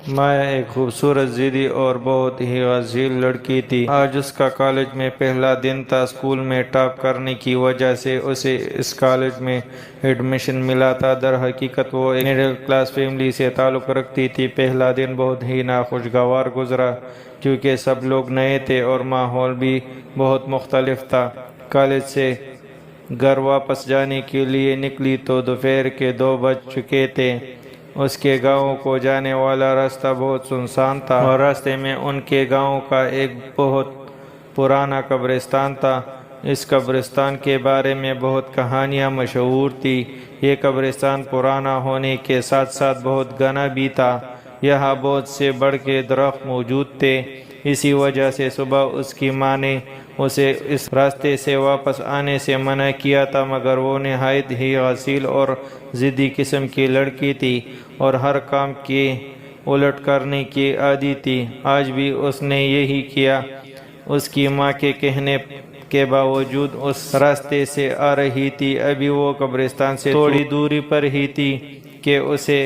مایا ایک خوبصورت ضدی اور بہت ہی غزیل لڑکی تھی۔ آج اس کا کالج میں پہلا دن تھا۔ اسکول میں ٹاپ کرنے کی وجہ سے اسے اس کالج میں ایڈمیشن ملا تھا۔ در حقیقت وہ ایک مڈل کلاس فیملی سے تعلق رکھتی تھی۔ پہلا دن بہت ہی ناخوشگوار گزرا کیونکہ سب لوگ نئے تھے اور ماحول بھی بہت مختلف تھا۔ کالج سے گھر واپس جانے کے لیے نکلی تو دوپہر کے 2 بج چکے تھے۔ اس کے گاؤں کو جانے والا راستہ بہت سنسان تھا اور راستے میں ان کے گاؤں کا ایک بہت پرانا قبرستان تھا۔ اس قبرستان کے بارے میں بہت کہانیاں مشہور تھی۔ یہ قبرستان پرانا ہونے کے ساتھ ساتھ بہت گھنا بھی تھا۔ یہاں بہت سے بڑے کے درخت موجود تھے۔ اسی وجہ سے صبح اس کی ماں نے اسے اس راستے سے واپس آنے سے منع کیا تھا، مگر وہ نہایت ہی غصیل اور ضدی قسم کی لڑکی تھی اور ہر کام کے الٹ کرنے کی عادی تھی۔ آج بھی اس نے یہی کیا۔ اس کی ماں کے کہنے کے باوجود اس راستے سے آ رہی تھی۔ ابھی وہ قبرستان سے تھوڑی دوری پر ہی تھی کہ اسے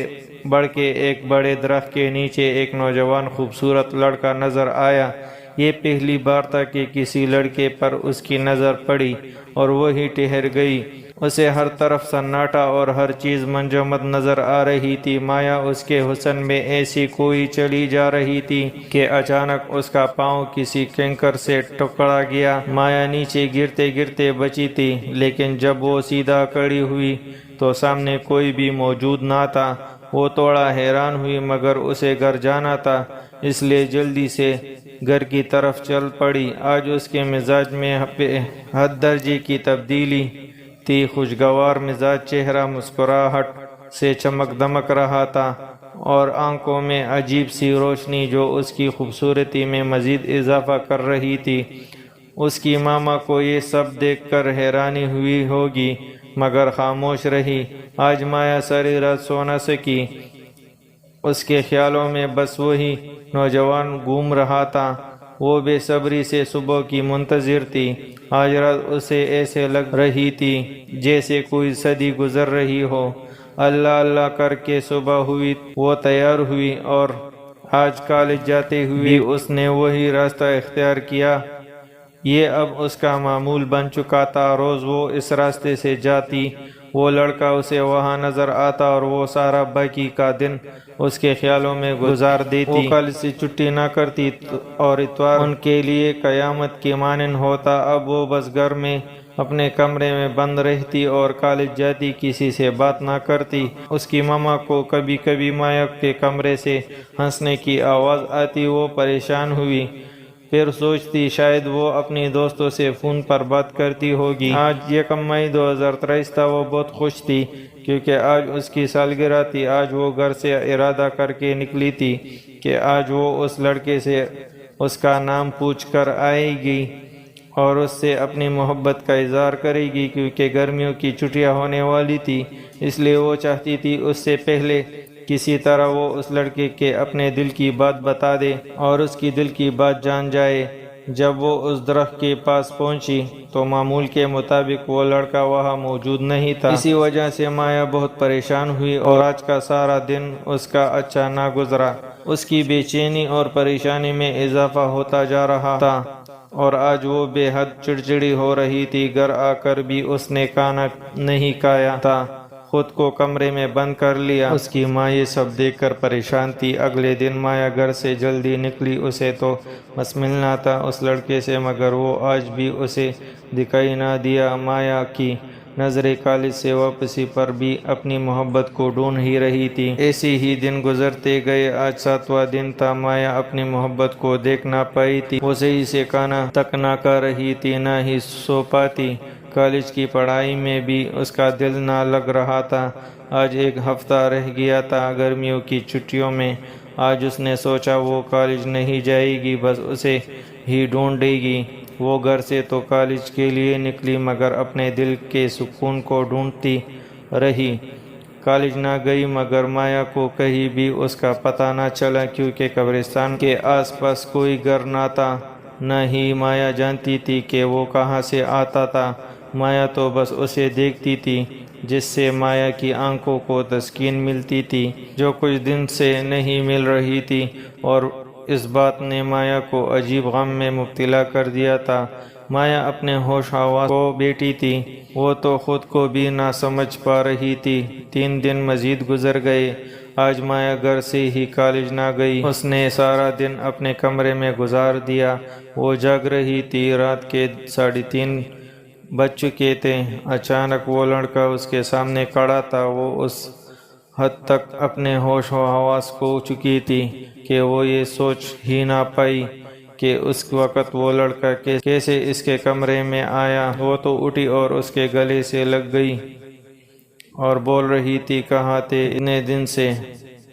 بڑھ کے ایک بڑے درخت کے نیچے ایک نوجوان خوبصورت لڑکا نظر آیا۔ یہ پہلی بار تھا کہ کسی لڑکے پر اس کی نظر پڑی اور وہی ٹھہر گئی۔ اسے ہر طرف سناٹا اور ہر چیز منجمد نظر آ رہی تھی۔ مایا اس کے حسن میں ایسی کوئی چلی جا رہی تھی کہ اچانک اس کا پاؤں کسی کنکر سے ٹکرا گیا۔ مایا نیچے گرتے گرتے بچی تھی، لیکن جب وہ سیدھا کھڑی ہوئی تو سامنے کوئی بھی موجود نہ تھا۔ وہ تھوڑا حیران ہوئی، مگر اسے گھر جانا تھا، اس لیے جلدی سے گھر کی طرف چل پڑی۔ آج اس کے مزاج میں حد درجے کی تبدیلی تھی۔ خوشگوار مزاج چہرہ مسکراہٹ سے چمک دمک رہا تھا اور آنکھوں میں عجیب سی روشنی جو اس کی خوبصورتی میں مزید اضافہ کر رہی تھی۔ اس کی ماما کو یہ سب دیکھ کر حیرانی ہوئی ہوگی، مگر خاموش رہی۔ آج مایا ساری رات سو نہ سکی۔ اس کے خیالوں میں بس وہی نوجوان گھوم رہا تھا۔ وہ بے صبری سے صبح کی منتظر تھی۔ آج رات اسے ایسے لگ رہی تھی جیسے کوئی صدی گزر رہی ہو۔ اللہ اللہ کر کے صبح ہوئی، وہ تیار ہوئی اور آج کالج جاتے ہوئے بھی اس نے وہی راستہ اختیار کیا۔ یہ اب اس کا معمول بن چکا تھا۔ روز وہ اس راستے سے جاتی، وہ لڑکا اسے وہاں نظر آتا اور وہ سارا باقی کا دن اس کے خیالوں میں گزار دیتی۔ وہ کالج سے چھٹی نہ کرتی اور اتوار ان کے لیے قیامت کے مانند ہوتا۔ اب وہ بس گھر میں اپنے کمرے میں بند رہتی اور کالج جاتی، کسی سے بات نہ کرتی۔ اس کی ماما کو کبھی کبھی مایا کے کمرے سے ہنسنے کی آواز آتی۔ وہ پریشان ہوئی، پھر سوچتی شاید وہ اپنی دوستوں سے فون پر بات کرتی ہوگی۔ آج 1 مئی 2023 تھا۔ وہ بہت خوش تھی کیونکہ آج اس کی سالگرہ تھی۔ آج وہ گھر سے ارادہ کر کے نکلی تھی کہ آج وہ اس لڑکے سے اس کا نام پوچھ کر آئے گی اور اس سے اپنی محبت کا اظہار کرے گی، کیونکہ گرمیوں کی چھٹیاں ہونے والی تھی۔ اس لیے وہ چاہتی تھی اس سے پہلے کسی طرح وہ اس لڑکے کے اپنے دل کی بات بتا دے اور اس کی دل کی بات جان جائے۔ جب وہ اس درخت کے پاس پہنچی تو معمول کے مطابق وہ لڑکا وہاں موجود نہیں تھا۔ اسی وجہ سے مایا بہت پریشان ہوئی اور آج کا سارا دن اس کا اچھا نہ گزرا۔ اس کی بے چینی اور پریشانی میں اضافہ ہوتا جا رہا تھا اور آج وہ بے حد چڑچڑی ہو رہی تھی۔ گھر آ کر بھی اس نے کھانا نہیں کھایا تھا، خود کو کمرے میں بند کر لیا۔ اس کی ماں یہ سب دیکھ کر پریشان تھی۔ اگلے دن مایا گھر سے جلدی نکلی۔ اسے تو بس ملنا تھا اس لڑکے سے، مگر وہ آج بھی اسے دکھائی نہ دیا۔ مایا کی نظریں کالج سے واپسی پر بھی اپنی محبت کو ڈھونڈ ہی رہی تھی۔ ایسے ہی دن گزرتے گئے۔ آج 7واں دن تھا۔ مایا اپنی محبت کو دیکھ نہ پائی تھی۔ وہ صحیح سے کھانا تک نہ کھا رہی تھی، نہ ہی سو پاتی۔ کالج کی پڑھائی میں بھی اس کا دل نہ لگ رہا تھا۔ آج 1 ہفتہ رہ گیا تھا گرمیوں کی چھٹیوں میں۔ آج اس نے سوچا وہ کالج نہیں جائے گی، بس اسے ہی ڈھونڈے گی۔ وہ گھر سے تو کالج کے لیے نکلی، مگر اپنے دل کے سکون کو ڈھونڈتی رہی۔ کالج نہ گئی، مگر مایا کو کہیں بھی اس کا پتہ نہ چلا، کیونکہ قبرستان کے آس پاس کوئی گھر نہ تھا۔ نہ ہی مایا جانتی تھی کہ وہ کہاں سے آتا تھا۔ مایا تو بس اسے دیکھتی تھی، جس سے مایا کی آنکھوں کو تسکین ملتی تھی جو کچھ دن سے نہیں مل رہی تھی، اور اس بات نے مایا کو عجیب غم میں مبتلا کر دیا تھا۔ مایا اپنے ہوش حواس کو بیٹھی تھی، وہ تو خود کو بھی نہ سمجھ پا رہی تھی۔ 3 دن مزید گزر گئے۔ آج مایا گھر سے ہی کالج نہ گئی، اس نے سارا دن اپنے کمرے میں گزار دیا۔ وہ جاگ رہی تھی، رات کے 3:30 بج چکے تھے۔ اچانک وہ لڑکا اس کے سامنے کھڑا تھا۔ وہ اس حد تک اپنے ہوش و حواس کھو چکی تھی کہ وہ یہ سوچ ہی نہ پائی کہ اس وقت وہ لڑکا کیسے اس کے کمرے میں آیا۔ وہ تو اٹھی اور اس کے گلے سے لگ گئی اور بول رہی تھی، کہاں تھے اتنے دن سے؟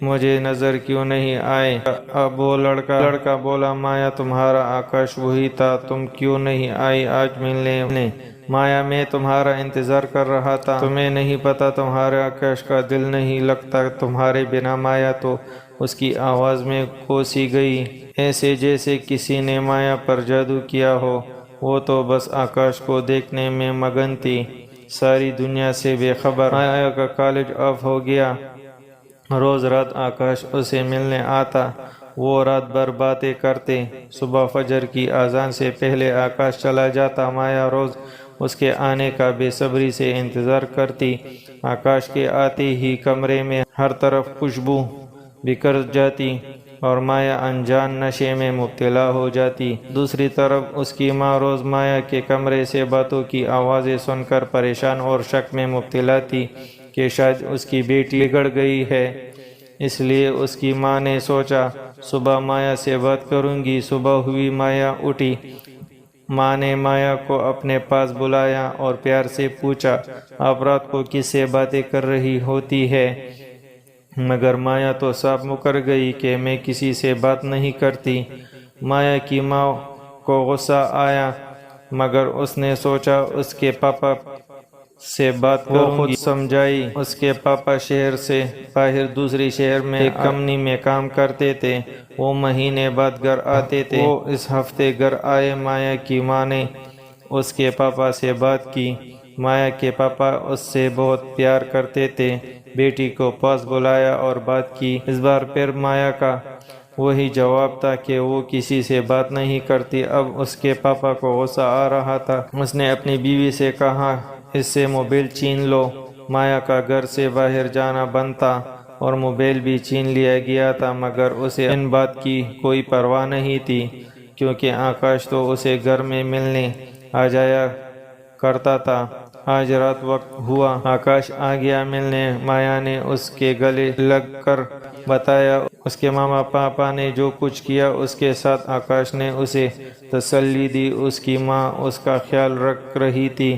مجھے نظر کیوں نہیں آئے؟ اب وہ لڑکا بولا، مایا تمہارا آکاش وہی تھا، تم کیوں نہیں آئی آج ملنے؟ مایا، میں تمہارا انتظار کر رہا تھا، تمہیں نہیں پتا تمہارے آکاش کا دل نہیں لگتا تمہارے بنا۔ مایا تو اس کی آواز میں کوسی گئی، ایسے جیسے کسی نے مایا پر جادو کیا ہو۔ وہ تو بس آکاش کو دیکھنے میں مگن تھی، ساری دنیا سے بے خبر۔ مایا کا کالج آف ہو گیا۔ روز رات آکاش اسے ملنے آتا، وہ رات بھر باتیں کرتے۔ صبح فجر کی اذان سے پہلے آکاش چلا جاتا۔ مایا روز اس کے آنے کا بے صبری سے انتظار کرتی۔ آکاش کے آتے ہی کمرے میں ہر طرف خوشبو بکھر جاتی اور مایا انجان نشے میں مبتلا ہو جاتی۔ دوسری طرف اس کی ماں روز مایا کے کمرے سے باتوں کی آوازیں سن کر پریشان اور شک میں مبتلا تھی کہ شاید اس کی بیٹی بگڑ گئی ہے۔ اس لیے اس کی ماں نے سوچا صبح مایا سے بات کروں گی۔ صبح ہوئی، مایا اٹھی۔ ماں نے مایا کو اپنے پاس بلایا اور پیار سے پوچھا، آپ رات کو کس سے باتیں کر رہی ہوتی ہے؟ مگر مایا تو صاف مکر گئی کہ میں کسی سے بات نہیں کرتی۔ مایا کی ماں کو غصہ آیا، مگر اس نے سوچا اس کے پاپا سے بات کروں گی۔ سمجھائی، اس کے پاپا شہر سے باہر دوسری شہر میں ایک کمپنی میں کام کرتے تھے، وہ مہینے بعد گھر آتے تھے۔ وہ اس ہفتے گھر آئے۔ مایا کی ماں نے اس کے پاپا سے بات کی۔ مایا کے پاپا اس سے بہت پیار کرتے تھے۔ بیٹی کو پاس بلایا اور بات کی۔ اس بار پھر مایا کا وہی جواب تھا کہ وہ کسی سے بات نہیں کرتی۔ اب اس کے پاپا کو غصہ آ رہا تھا۔ اس نے اپنی بیوی سے کہا، اس سے موبائل چھین لو۔ مایا کا گھر سے باہر جانا بند تھا اور موبائل بھی چھین لیا گیا تھا، مگر اسے ان بات کی کوئی پرواہ نہیں تھی، کیونکہ آکاش تو اسے گھر میں ملنے آ جایا کرتا تھا۔ آج رات وقت ہوا، آکاش آ گیا ملنے۔ مایا نے اس کے گلے لگ کر بتایا اس کے ماما پاپا نے جو کچھ کیا اس کے ساتھ۔ آکاش نے اسے تسلی دی۔ اس کی ماں اس کا خیال رکھ رہی تھی۔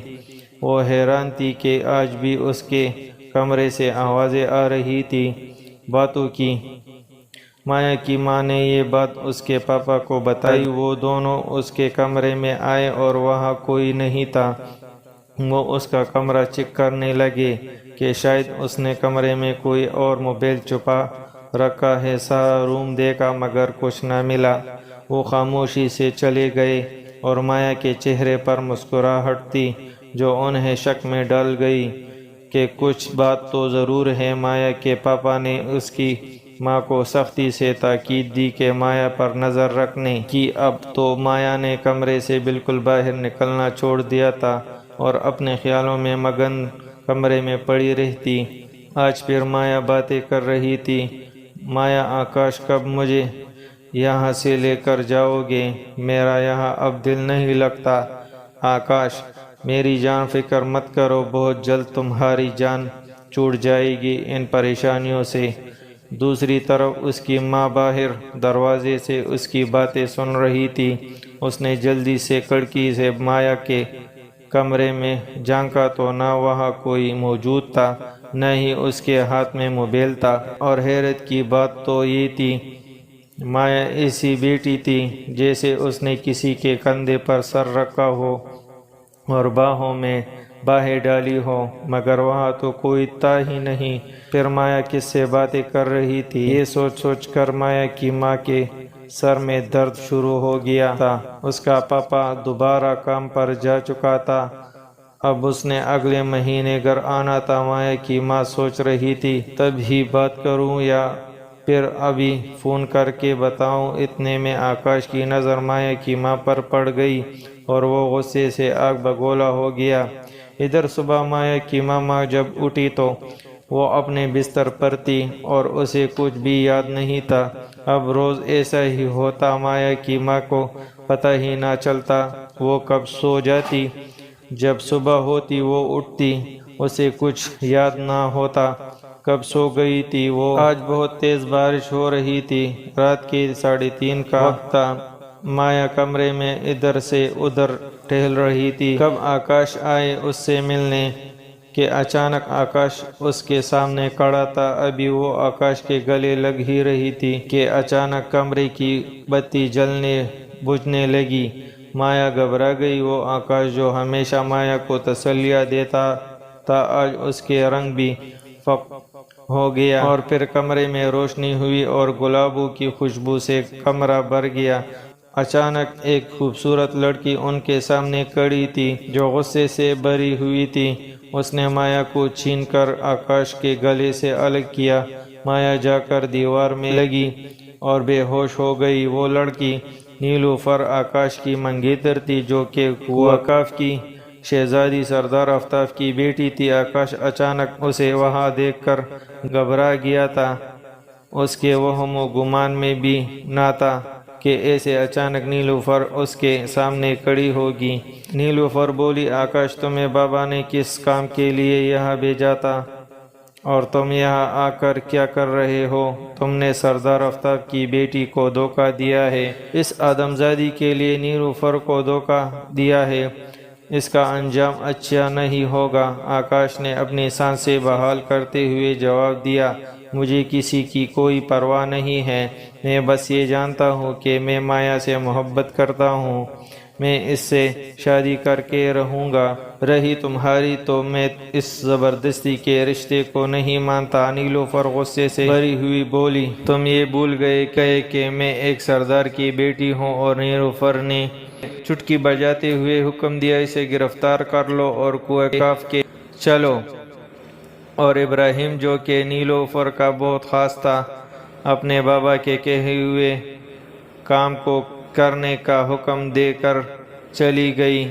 وہ حیران تھی کہ آج بھی اس کے کمرے سے آوازیں آ رہی تھی باتوں کی۔ مایا کی ماں نے یہ بات اس کے پاپا کو بتائی۔ وہ دونوں اس کے کمرے میں آئے اور وہاں کوئی نہیں تھا۔ وہ اس کا کمرہ چیک کرنے لگے کہ شاید اس نے کمرے میں کوئی اور موبائل چھپا رکھا ہے۔ سارا روم دیکھا مگر کچھ نہ ملا۔ وہ خاموشی سے چلے گئے اور مایا کے چہرے پر مسکراہٹ تھی جو انہیں شک میں ڈال گئی کہ کچھ بات تو ضرور ہے۔ مایا کے پاپا نے اس کی ماں کو سختی سے تاکید دی کہ مایا پر نظر رکھنے کی۔ اب تو مایا نے کمرے سے بالکل باہر نکلنا چھوڑ دیا تھا اور اپنے خیالوں میں مگن کمرے میں پڑی رہتی۔ آج پھر مایا باتیں کر رہی تھی۔ مایا، آکاش کب مجھے یہاں سے لے کر جاؤ گے؟ میرا یہاں اب دل نہیں لگتا۔ آکاش، میری جان فکر مت کرو، بہت جلد تمہاری جان چھوٹ جائے گی ان پریشانیوں سے۔ دوسری طرف اس کی ماں باہر دروازے سے اس کی باتیں سن رہی تھی۔ اس نے جلدی سے کھڑکی سے مایا کے کمرے میں جھانکا تو نہ وہاں کوئی موجود تھا، نہ ہی اس کے ہاتھ میں موبائل تھا۔ اور حیرت کی بات تو یہ تھی، مایا ایسی بیٹھی تھی جیسے اس نے کسی کے کندھے پر سر رکھا ہو اور باہوں میں باہیں ڈالی ہو، مگر وہاں تو کوئی تھا ہی نہیں۔ پھر مایا کس سے باتیں کر رہی تھی؟ یہ سوچ سوچ کر مایا کی ماں کے سر میں درد شروع ہو گیا تھا۔ اس کا پاپا دوبارہ کام پر جا چکا تھا۔ اب اس نے اگلے مہینے گھر آنا تھا۔ مایا کی ماں سوچ رہی تھی تب ہی بات کروں یا پھر ابھی فون کر کے بتاؤں۔ اتنے میں آکاش کی نظر مایا کی ماں پر پڑ گئی اور وہ غصے سے آگ بگولا ہو گیا۔ ادھر صبح مایا کی ماما جب اٹھی تو وہ اپنے بستر پر تھی اور اسے کچھ بھی یاد نہیں تھا۔ اب روز ایسا ہی ہوتا، مایا کی ماں کو پتہ ہی نہ چلتا وہ کب سو جاتی۔ جب صبح ہوتی وہ اٹھتی، اسے کچھ یاد نہ ہوتا کب سو گئی تھی وہ۔ آج بہت تیز بارش ہو رہی تھی، رات کے 3:30 کا وقت تھا۔ مایا کمرے میں ادھر سے ادھر ٹہل رہی تھی، کب آکاش آئے اس سے ملنے کہ اچانک آکاش اس کے سامنے کھڑا تھا۔ ابھی وہ آکاش کے گلے لگ ہی رہی تھی کہ اچانک کمرے کی بتی جلنے بجھنے لگی۔ مایا گھبرا گئی۔ وہ آکاش جو ہمیشہ مایا کو تسلیاں دیتا تھا آج اس کے رنگ بھی فاق ہو گیا، اور پھر کمرے میں روشنی ہوئی اور گلابوں کی خوشبو سے کمرہ بھر گیا۔ اچانک ایک خوبصورت لڑکی ان کے سامنے کھڑی تھی جو غصے سے بھری ہوئی تھی۔ اس نے مایا کو چھین کر آکاش کے گلے سے الگ کیا۔ مایا جا کر دیوار میں لگی اور بے ہوش ہو گئی۔ وہ لڑکی نیلوفر آکاش کی منگیتر تھی جو کہ وقاف کی شہزادی سردار آفتاب کی بیٹی تھی۔ آکاش اچانک اسے وہاں دیکھ کر گھبرا گیا تھا۔ اس کے وہم و گمان میں بھی نہ تھا کہ ایسے اچانک نیلوفر اس کے سامنے کھڑی ہوگی۔ نیلوفر بولی، آکاش تمہیں بابا نے کس کام کے لیے یہاں بھیجا تھا اور تم یہاں آ کر کیا کر رہے ہو؟ تم نے سردار آفتاب کی بیٹی کو دھوکہ دیا ہے، اس آدمزادی کے لیے نیلوفر کو دھوکہ دیا ہے، اس کا انجام اچھا نہیں ہوگا۔ آکاش نے اپنی سانسیں بحال کرتے ہوئے جواب دیا، مجھے کسی کی کوئی پرواہ نہیں ہے، میں بس یہ جانتا ہوں کہ میں مایا سے محبت کرتا ہوں، میں اس سے شادی کر کے رہوں گا۔ رہی تمہاری تو میں اس زبردستی کے رشتے کو نہیں مانتا۔ نیلوفر غصے سے بھری ہوئی بولی، تم یہ بھول گئے کہ میں ایک سردار کی بیٹی ہوں؟ اور نیلوفر نے چٹکی بجاتے ہوئے حکم دیا، اسے گرفتار کر لو اور کوہ کاف کے چلو۔ اور ابراہیم جو کہ نیلوفر کا بہت خاص تھا، اپنے بابا کے کہے ہوئے کام کو کرنے کا حکم دے کر چلی گئی۔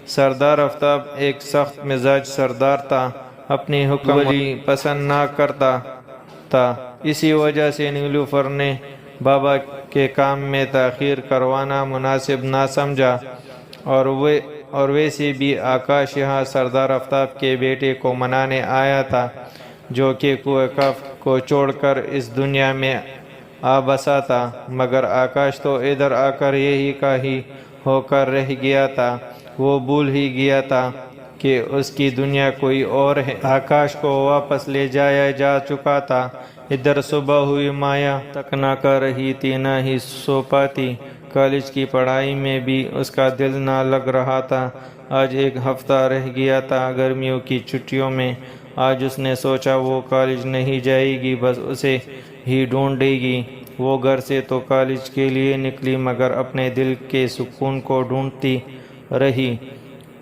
سردار آفتاب ایک سخت مزاج سردار تھا، اپنی حکم پسند نہ کرتا تھا، اسی وجہ سے نیلوفر نے بابا کے کام میں تاخیر کروانا مناسب نہ سمجھا۔ اور ویسے بھی آکاش یہاں سردار آفتاب کے بیٹے کو منانے آیا تھا جو کہ کوہ کاف کو چھوڑ کر اس دنیا میں آ بسا تھا، مگر آکاش تو ادھر آ کر یہی کا ہی ہو کر رہ گیا تھا۔ وہ بھول ہی گیا تھا کہ اس کی دنیا کوئی اور ہے۔ آکاش کو واپس لے جایا جا چکا تھا۔ ادھر صبح ہوئی، مایا تک نہ کر رہی تھی نہ ہی سو پاتی۔ کالج کی پڑھائی میں بھی اس کا دل نہ لگ رہا تھا۔ آج ایک ہفتہ رہ گیا تھا گرمیوں کی چھٹیوں میں۔ آج اس نے سوچا وہ کالج نہیں جائے گی، بس اسے ہی ڈھونڈے گی۔ وہ گھر سے تو کالج کے لیے نکلی مگر اپنے دل کے سکون کو ڈھونڈتی رہی۔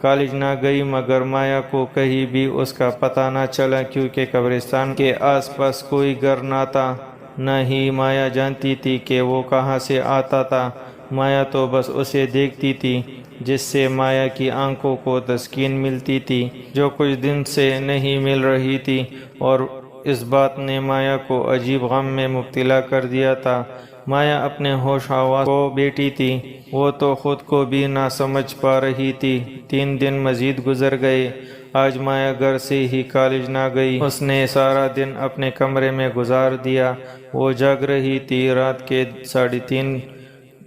کالج نہ گئی مگر مایا کو کہیں بھی اس کا پتہ نہ چلا، کیونکہ قبرستان کے آس پاس کوئی گھر نہ تھا، نہ ہی مایا جانتی تھی کہ وہ کہاں سے آتا تھا۔ مایا تو بس اسے دیکھتی تھی، جس سے مایا کی آنکھوں کو تسکین ملتی تھی جو کچھ دن سے نہیں مل رہی تھی، اور اس بات نے مایا کو عجیب غم میں مبتلا کر دیا تھا۔ مایا اپنے ہوش حواس کو بیٹھی تھی، وہ تو خود کو بھی نہ سمجھ پا رہی تھی۔ 3 دن مزید گزر گئے۔ آج مایا گھر سے ہی کالج نہ گئی۔ اس نے سارا دن اپنے کمرے میں گزار دیا۔ وہ جاگ رہی تھی، رات کے 3:30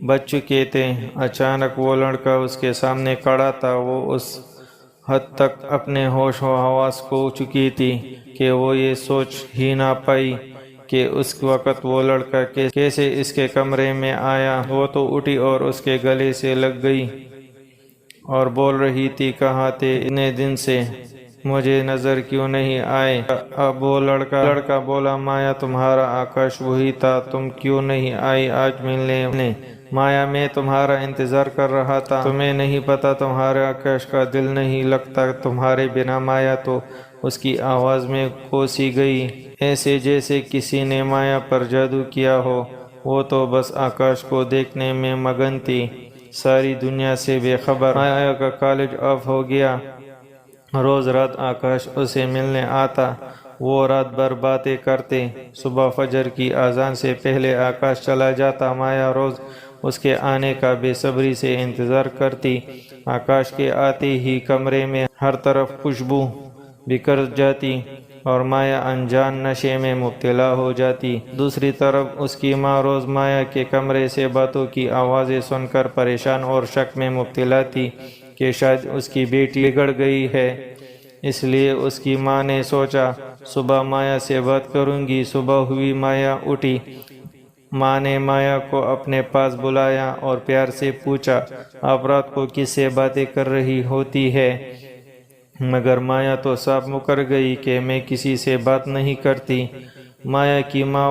بج چکے تھے۔ اچانک وہ لڑکا اس کے سامنے کھڑا تھا۔ وہ اس حد تک اپنے ہوش و حواس کھو چکی تھی کہ وہ یہ سوچ ہی نہ پائی کہ اس وقت وہ لڑکا کیسے اس کے کمرے میں آیا۔ وہ تو اٹھی اور اس کے گلے سے لگ گئی اور بول رہی تھی، کہاں تھے اتنے دن سے؟ مجھے نظر کیوں نہیں آئے؟ اب وہ لڑکا بولا، مایا تمہارا آکاش وہی تھا، تم کیوں نہیں آئی آج ملنے؟ مایا میں تمہارا انتظار کر رہا تھا، تمہیں نہیں پتا تمہارے آکاش کا دل نہیں لگتا تمہارے بنا۔ مایا تو اس کی آواز میں کوسی گئی، ایسے جیسے کسی نے مایا پر جادو کیا ہو۔ وہ تو بس آکاش کو دیکھنے میں مگن تھی، ساری دنیا سے بے خبر۔ مایا کا کالج آف ہو گیا، روز رات آکاش اسے ملنے آتا، وہ رات بھر باتیں کرتے۔ صبح فجر کی اذان سے پہلے آکاش چلا جاتا، مایا روز اس کے آنے کا بے صبری سے انتظار کرتی۔ آکاش کے آتے ہی کمرے میں ہر طرف خوشبو بکھر جاتی اور مایا انجان نشے میں مبتلا ہو جاتی۔ دوسری طرف اس کی ماں روز مایا کے کمرے سے باتوں کی آوازیں سن کر پریشان اور شک میں مبتلا تھی کہ شاید اس کی بیٹی بگڑ گئی ہے۔ اس لیے اس کی ماں نے سوچا صبح مایا سے بات کروں گی۔ صبح ہوئی، مایا اٹھی، ماں نے مایا کو اپنے پاس بلایا اور پیار سے پوچھا، آپ رات کو کس سے باتیں کر رہی ہوتی ہے؟ مگر مایا تو صاف مکر گئی کہ میں کسی سے بات نہیں کرتی۔ مایا کی ماں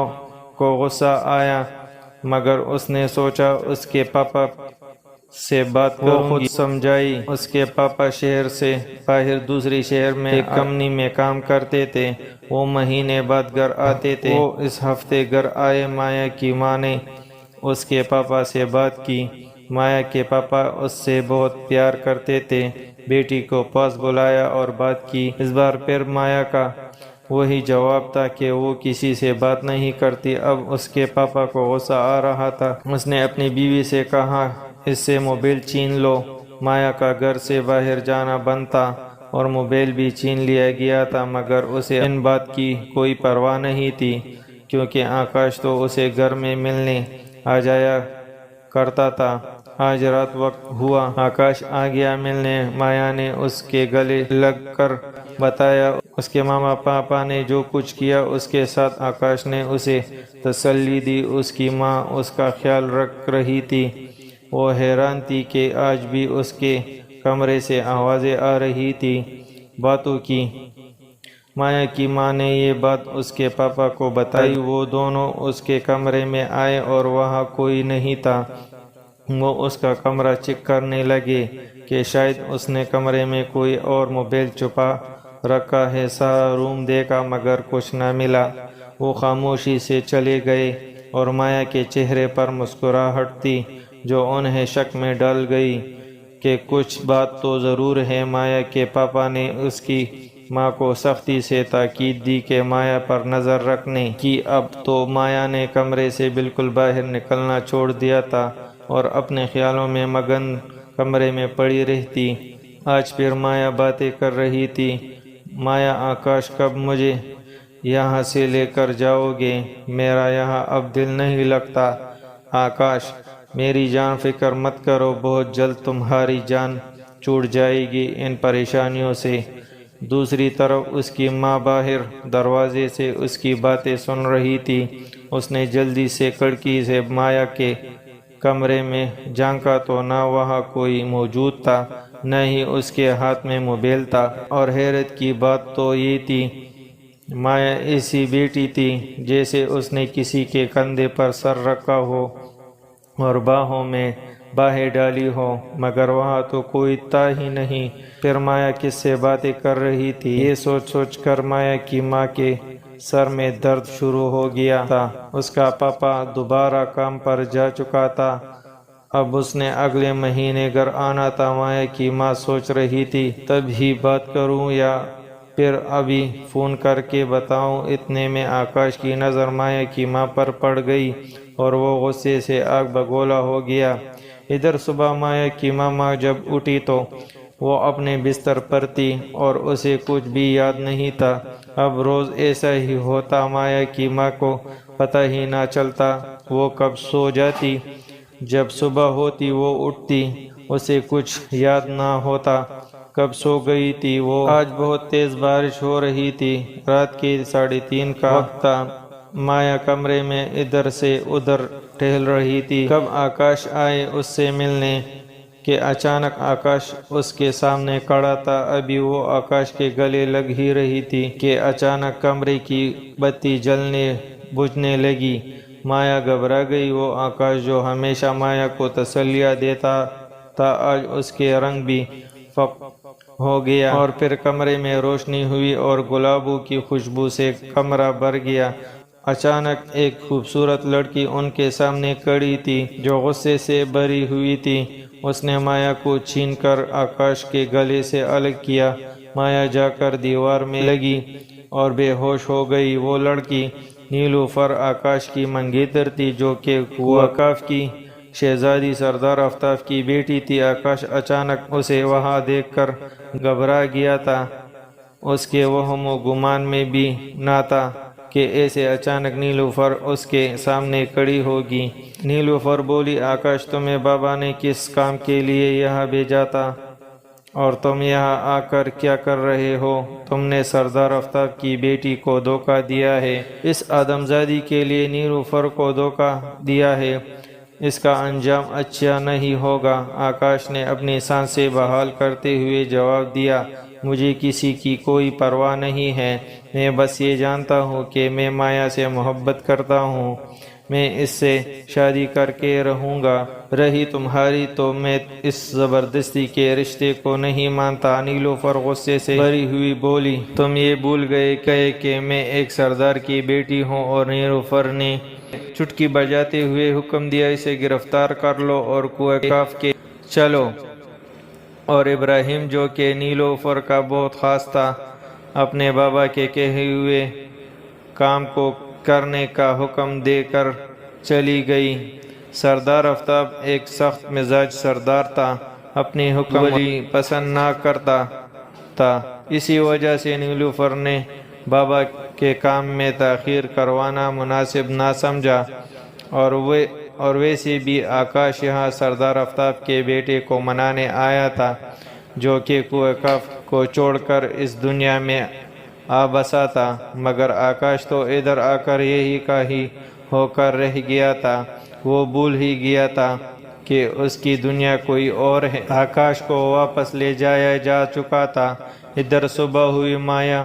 کو غصہ آیا، مگر اس نے سوچا اس کے پاپا سے بات کروں گی۔ وہ خود سمجھائی، اس کے پاپا شہر سے باہر دوسری شہر میں ایک کمپنی میں کام کرتے تھے، وہ مہینے بعد گھر آتے تھے۔ وہ اس ہفتے گھر آئے۔ مایا کی ماں نے اس کے پاپا سے بات کی۔ مایا کے پاپا اس سے بہت پیار کرتے تھے۔ بیٹی کو پاس بلایا اور بات کی۔ اس بار پھر مایا کا وہی جواب تھا کہ وہ کسی سے بات نہیں کرتی۔ اب اس کے پاپا کو غصہ آ رہا تھا۔ اس نے اپنی بیوی سے کہا، اس سے موبائل چھین لو۔ مایا کا گھر سے باہر جانا بند تھا اور موبائل بھی چھین لیا گیا تھا، مگر اسے ان بات کی کوئی پرواہ نہیں تھی، کیونکہ آکاش تو اسے گھر میں ملنے آ جایا کرتا تھا۔ آج رات وقت ہوا، آکاش آ گیا ملنے۔ مایا نے اس کے گلے لگ کر بتایا اس کے ماما پاپا نے جو کچھ کیا۔ اس کے ساتھ آکاش نے اسے تسلی دی۔ اس کی ماں اس کا خیال رکھ رہی تھی۔ وہ حیران تھی کہ آج بھی اس کے کمرے سے آوازیں آ رہی تھی، باتوں کی۔ مایا کی ماں نے یہ بات اس کے پاپا کو بتائی۔ وہ دونوں اس کے کمرے میں آئے اور وہاں کوئی نہیں تھا۔ وہ اس کا کمرہ چیک کرنے لگے کہ شاید اس نے کمرے میں کوئی اور موبائل چھپا رکھا ہے۔ سارا روم دیکھا مگر کچھ نہ ملا۔ وہ خاموشی سے چلے گئے اور مایا کے چہرے پر مسکراہٹ تھی جو انہیں شک میں ڈال گئی کہ کچھ بات تو ضرور ہے۔ مایا کے پاپا نے اس کی ماں کو سختی سے تاکید دی کہ مایا پر نظر رکھنے کی۔ اب تو مایا نے کمرے سے بالکل باہر نکلنا چھوڑ دیا تھا اور اپنے خیالوں میں مگن کمرے میں پڑی رہتی۔ آج پھر مایا باتیں کر رہی تھی۔ مایا، آکاش کب مجھے یہاں سے لے کر جاؤ گے؟ میرا یہاں اب دل نہیں لگتا۔ آکاش، میری جان فکر مت کرو، بہت جلد تمہاری جان چھوٹ جائے گی ان پریشانیوں سے۔ دوسری طرف اس کی ماں باہر دروازے سے اس کی باتیں سن رہی تھی۔ اس نے جلدی سے کھڑکی سے مایا کے کمرے میں جھانکا تو نہ وہاں کوئی موجود تھا، نہ ہی اس کے ہاتھ میں موبائل تھا۔ اور حیرت کی بات تو یہ تھی، مایا ایسی بیٹھی تھی جیسے اس نے کسی کے کندھے پر سر رکھا ہو اور باہوں میں باہیں ڈالی ہو، مگر وہاں تو کوئی تھا ہی نہیں۔ پھر مایا کس سے باتیں کر رہی تھی؟ یہ سوچ سوچ کر مایا کی ماں کے سر میں درد شروع ہو گیا تھا۔ اس کا پاپا دوبارہ کام پر جا چکا تھا، اب اس نے اگلے مہینے گھر آنا تھا۔ مایا کی ماں سوچ رہی تھی تب ہی بات کروں یا پھر ابھی فون کر کے بتاؤں۔ اتنے میں آکاش کی نظر مایا کی ماں پر پڑ گئی اور وہ غصے سے آگ بگولا ہو گیا۔ ادھر صبح مایا کی ماں جب اٹھی تو وہ اپنے بستر پر تھی اور اسے کچھ بھی یاد نہیں تھا۔ اب روز ایسا ہی ہوتا، مایا کی ماں کو پتہ ہی نہ چلتا وہ کب سو جاتی۔ جب صبح ہوتی وہ اٹھتی، اسے کچھ یاد نہ ہوتا کب سو گئی تھی وہ۔ آج بہت تیز بارش ہو رہی تھی، رات کے 3:30 کا وقت تھا۔ مایا کمرے میں ادھر سے ادھر ٹہل رہی تھی۔ کب آکاش آئے اس سے ملنے کہ اچانک آکاش اس کے سامنے کھڑا تھا۔ ابھی وہ آکاش کے گلے لگ ہی رہی تھی کہ اچانک کمرے کی بتی جلنے بجھنے لگی۔ مایا گھبرا گئی۔ وہ آکاش جو ہمیشہ مایا کو تسلیاں دیتا تھا آج اس کے رنگ بھی فاق ہو گیا، اور پھر کمرے میں روشنی ہوئی اور گلابوں کی خوشبو سے کمرہ بھر گیا۔ اچانک ایک خوبصورت لڑکی ان کے سامنے کھڑی تھی جو غصے سے بھری ہوئی تھی۔ اس نے مایا کو چھین کر آکاش کے گلے سے الگ کیا۔ مایا جا کر دیوار میں لگی اور بے ہوش ہو گئی۔ وہ لڑکی نیلوفر آکاش کی منگیتر تھی جو کہ کوکاف کی شہزادی سردار آفتاب کی بیٹی تھی۔ آکاش اچانک اسے وہاں دیکھ کر گھبرا گیا تھا۔ اس کے وہم و گمان میں بھی نہ تھا کہ ایسے اچانک نیلوفر اس کے سامنے کھڑی ہوگی۔ نیلوفر بولی، آکاش تمہیں بابا نے کس کام کے لیے یہاں بھیجا تھا اور تم یہاں آ کر کیا کر رہے ہو؟ تم نے سردار آفتاب کی بیٹی کو دھوکہ دیا ہے، اس آدمزادی کے لیے نیلوفر کو دھوکہ دیا ہے، اس کا انجام اچھا نہیں ہوگا۔ آکاش نے اپنی سانسیں بحال کرتے ہوئے جواب دیا، مجھے کسی کی کوئی پرواہ نہیں ہے، میں بس یہ جانتا ہوں کہ میں مایا سے محبت کرتا ہوں، میں اس سے شادی کر کے رہوں گا۔ رہی تمہاری تو میں اس زبردستی کے رشتے کو نہیں مانتا۔ نیلوفر غصے سے بھری ہوئی بولی، تم یہ بھول گئے کہ میں ایک سردار کی بیٹی ہوں؟ اور نیلوفر نے چٹکی بجاتے ہوئے حکم دیا، اسے گرفتار کر لو اور کوکاف کے چلو۔ اور ابراہیم جو کہ نیلوفر کا بہت خاص تھا، اپنے بابا کے کہے ہوئے کام کو کرنے کا حکم دے کر چلی گئی۔ سردار آفتاب ایک سخت مزاج سردار تھا، اپنی حکم پسند نہ کرتا تھا، اسی وجہ سے نیلوفر نے بابا کے کام میں تاخیر کروانا مناسب نہ سمجھا۔ اور ویسے بھی آکاش یہاں سردار آفتاب کے بیٹے کو منانے آیا تھا جو کہ کوکاف کو چھوڑ کر اس دنیا میں آ بسا تھا، مگر آکاش تو ادھر آ کر یہی کا ہی ہو کر رہ گیا تھا۔ وہ بھول ہی گیا تھا کہ اس کی دنیا کوئی اور ہے۔ آکاش کو واپس لے جایا جا چکا تھا۔ ادھر صبح ہوئی، مایا